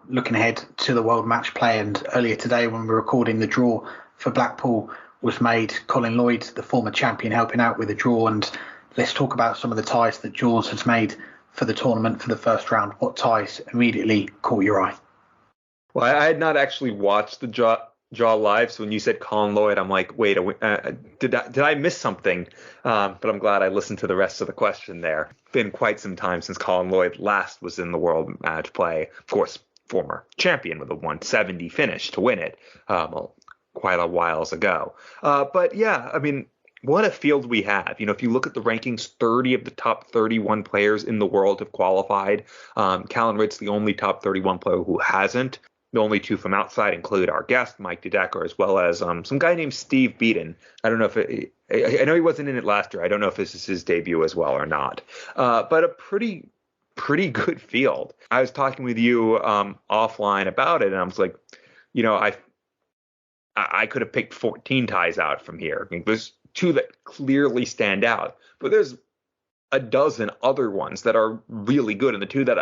looking ahead to the World Matchplay, and earlier today when we were recording, the draw for Blackpool was made. Colin Lloyd, the former champion, helping out with the draw. And let's talk about some of the ties that Jaws has made for the tournament for the first round. What ties immediately caught your eye? Well, I had not actually watched the draw live, so when you said Colin Lloyd, I'm like, wait, did I miss something? But I'm glad I listened to the rest of the question there. Been quite some time since Colin Lloyd last was in the World Matchplay. Of course, former champion with a 170 finish to win it, quite a whiles ago. But yeah, I mean, what a field we have. If you look at the rankings, 30 of the top 31 players in the world have qualified. Callan Ritt's the only top 31 player who hasn't. The only two from outside include our guest, Mike DeDecker, as well as some guy named Steve Beaton. I don't know if I know he wasn't in it last year. I don't know if this is his debut as well or not. But a pretty good field. I was talking with you offline about it, and I was like, I could have picked 14 ties out from here. I mean, there's two that clearly stand out, but there's a dozen other ones that are really good, and the two that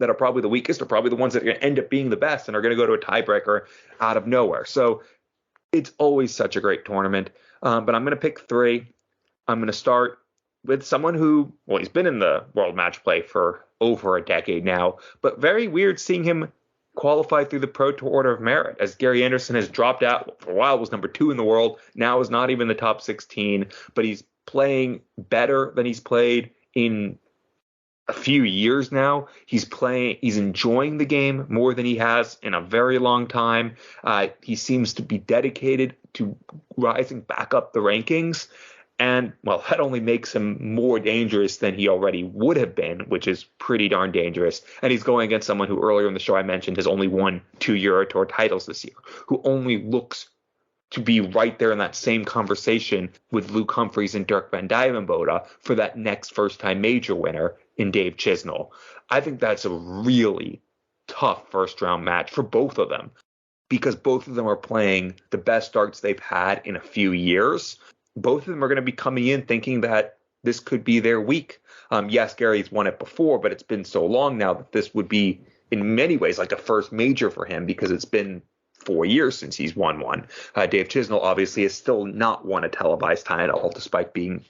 are probably the weakest are probably the ones that are going to end up being the best and are going to go to a tiebreaker out of nowhere. So it's always such a great tournament. But I'm going to pick three. I'm going to start with someone who, well, he's been in the World Matchplay for over a decade now, but very weird seeing him qualify through the Pro Tour Order of Merit, as Gary Anderson has dropped out. For a while was number 2 in the world, now is not even the top 16, but he's playing better than he's played in a few years now. He's enjoying the game more than he has in a very long time. He seems to be dedicated to rising back up the rankings. And, well, that only makes him more dangerous than he already would have been, which is pretty darn dangerous. And he's going against someone who earlier in the show I mentioned has only won 2 Euro Tour titles this year, who only looks to be right there in that same conversation with Luke Humphreys and Dirk van Dijvenbode for that next first-time major winner in Dave Chisnell. I think that's a really tough first-round match for both of them, because both of them are playing the best starts they've had in a few years. Both of them are going to be coming in thinking that this could be their week. Yes, Gary's won it before, but it's been so long now that this would be, in many ways, like a first major for him, because it's been 4 years since he's won one. Dave Chisnell obviously has still not won a televised title, despite being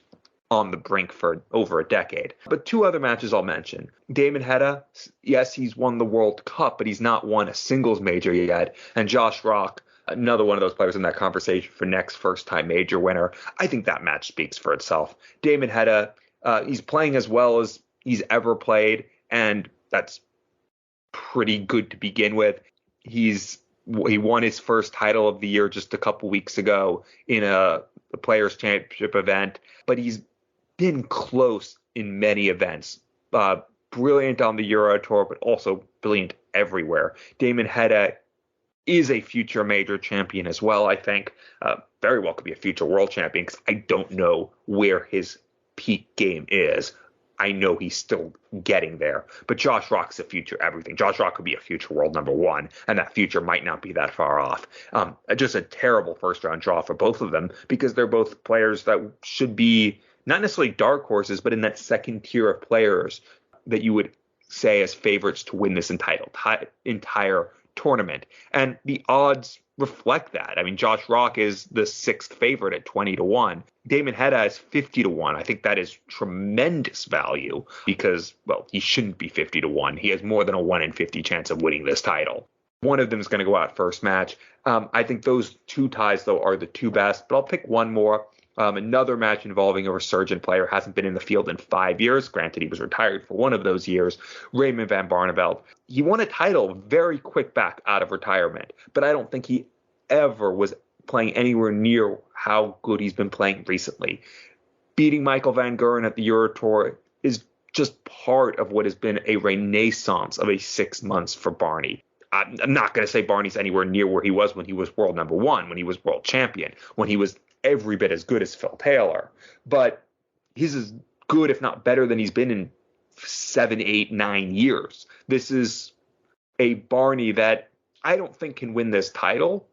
on the brink for over a decade. But 2 other matches I'll mention. Damon Hedda, yes, he's won the World Cup, but he's not won a singles major yet. And Josh Rock, another one of those players in that conversation for next first-time major winner. I think that match speaks for itself. Damon Hedda, he's playing as well as he's ever played, and that's pretty good to begin with. He won his first title of the year just a couple weeks ago in a Players' Championship event, but he's been close in many events. Brilliant on the Euro Tour, but also brilliant everywhere. Damon Hedda is a future major champion as well, I think. Very well could be a future world champion, because I don't know where his peak game is. I know he's still getting there, but Josh Rock's a future everything. Josh Rock could be a future world number 1, and that future might not be that far off. Just a terrible first round draw for both of them, because they're both players that should be not necessarily dark horses, but in that second tier of players that you would say as favorites to win this entire tournament. And the odds reflect that. I mean, Josh Rock is the 6th favorite at 20-1. Damon Hedda is 50-1. I think that is tremendous value, because, well, he shouldn't be 50-1. He has more than a 1 in 50 chance of winning this title. One of them is going to go out first match. I think those 2 ties, though, are the 2 best, but I'll pick one more. Another match involving a resurgent player, hasn't been in the field in 5 years. Granted, he was retired for one of those years. Raymond van Barneveld. He won a title very quick back out of retirement, but I don't think he ever was playing anywhere near how good he's been playing recently. Beating Michael van Gerwen at the Euro Tour is just part of what has been a renaissance of a 6 months for Barney. I'm not going to say Barney's anywhere near where he was when he was world number 1, when he was world champion, when he was every bit as good as Phil Taylor, but he's as good, if not better, than he's been in 7, 8, 9 years. This is a Barney that I don't think can win this title,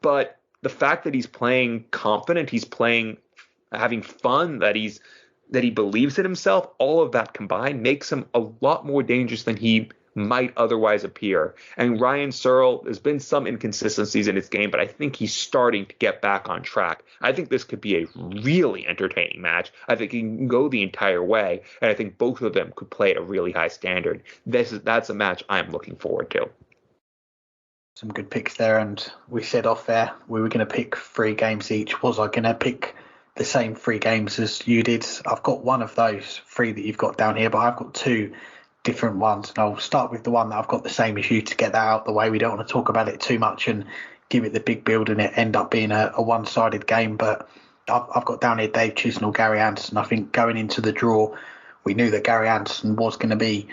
but the fact that he's playing confident, he's playing having fun, that he believes in himself, all of that combined makes him a lot more dangerous than he might otherwise appear. And Ryan Searle, there's been some inconsistencies in his game, but I think he's starting to get back on track. I think this could be a really entertaining match. I think he can go the entire way, and I think both of them could play at a really high standard. That's a match I'm looking forward to. Some good picks there, and we said off there we were going to pick 3 games each. Was I going to pick the same 3 games as you did? I've got one of those 3 that you've got down here, but I've got 2 different ones, and I'll start with the one that I've got the same as you to get that out of the way. We don't want to talk about it too much and give it the big build and it end up being a one-sided game, but I've got down here Dave Chisnell, Gary Anderson. I think going into the draw, we knew that Gary Anderson was going to be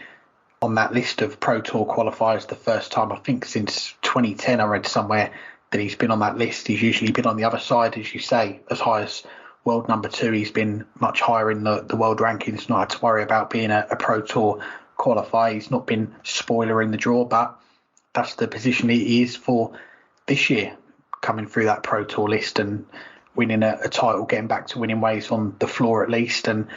on that list of Pro Tour qualifiers the first time, I think since 2010. I read somewhere that he's been on that list. He's usually been on the other side, as you say, as high as world number 2. He's been much higher in the world rankings, not had to worry about being a Pro Tour qualifier. He's not been spoiler in the draw, but that's the position he is for this year, coming through that Pro Tour list and winning a title, getting back to winning ways on the floor at least. And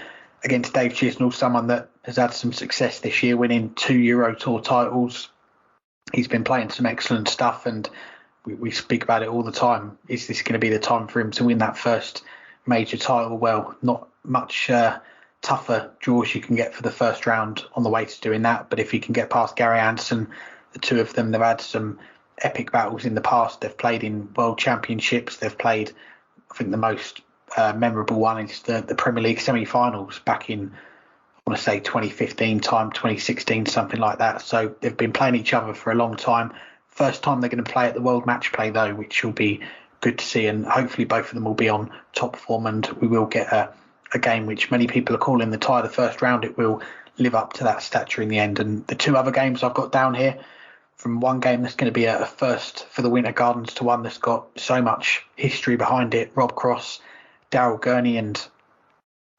against Dave Chisnell, someone that has had some success this year, winning 2 Euro Tour titles. He's been playing some excellent stuff, and we speak about it all the time. Is this going to be the time for him to win that first major title? Well, not much tougher draws you can get for the first round on the way to doing that. But if he can get past Gary Anderson, the 2 of them, they've had some epic battles in the past. They've played in world championships. They've played, I think the most memorable one is the Premier League semi-finals back in, I want to say 2015 time, 2016, something like that. So they've been playing each other for a long time. First time they're going to play at the World Matchplay though, which will be good to see, and hopefully both of them will be on top form, and we will get a game which many people are calling the tie of the first round. It will live up to that stature in the end. And the 2 other games I've got down here, from one game that's going to be a first for the Winter Gardens to one that's got so much history behind it, Rob Cross, Daryl Gurney. And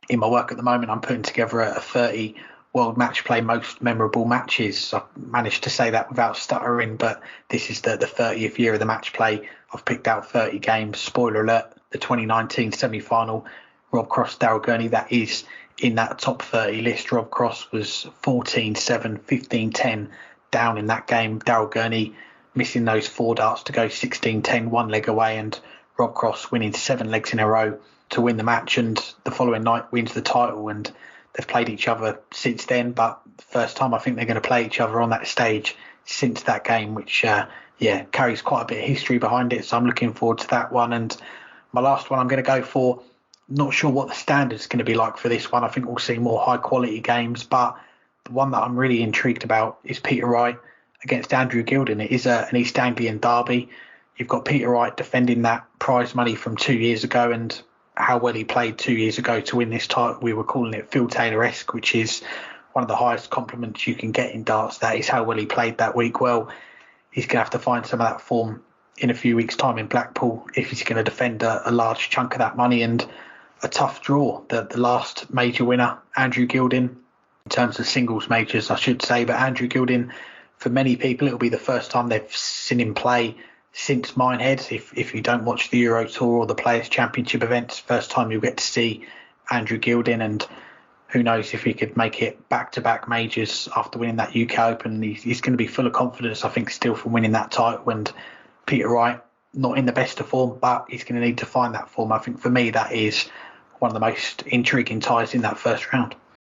in my work at the moment, I'm putting together a 30 World Matchplay most memorable matches. I managed to say that without stuttering, but this is the 30th year of the match play. I've picked out 30 games. Spoiler alert, the 2019 semi-final, Rob Cross, Daryl Gurney, that is in that top 30 list. Rob Cross was 14-7, 15-10 down in that game. Daryl Gurney missing those 4 darts to go 16-10, 1 leg away, and Rob Cross winning 7 legs in a row to win the match, and the following night wins the title. And they've played each other since then, but the first time I think they're going to play each other on that stage since that game, which carries quite a bit of history behind it. So I'm looking forward to that one. And my last one I'm going to go for, not sure what the standard's going to be like for this one. I think we'll see more high quality games, but the one that I'm really intrigued about is Peter Wright against Andrew Gilden. It is an East Anglian derby. You've got Peter Wright defending that prize money from 2 years ago, and how well he played 2 years ago to win this title. We were calling it Phil Taylor-esque, which is one of the highest compliments you can get in darts. That is how well he played that week. Well, he's going to have to find some of that form in a few weeks' time in Blackpool if he's going to defend a large chunk of that money. And a tough draw. The last major winner, Andrew Gilden, in terms of singles majors, I should say. But Andrew Gilden, for many people, it'll be the first time they've seen him play since Minehead. If you don't watch the Euro Tour or the Players' Championship events, first time you'll get to see Andrew Gilden. And who knows if he could make it back-to-back majors after winning that UK Open. He's going to be full of confidence, I think, still from winning that title. And Peter Wright, not in the best of form, but he's going to need to find that form. I think for me, that is one of the most intriguing ties in that first round.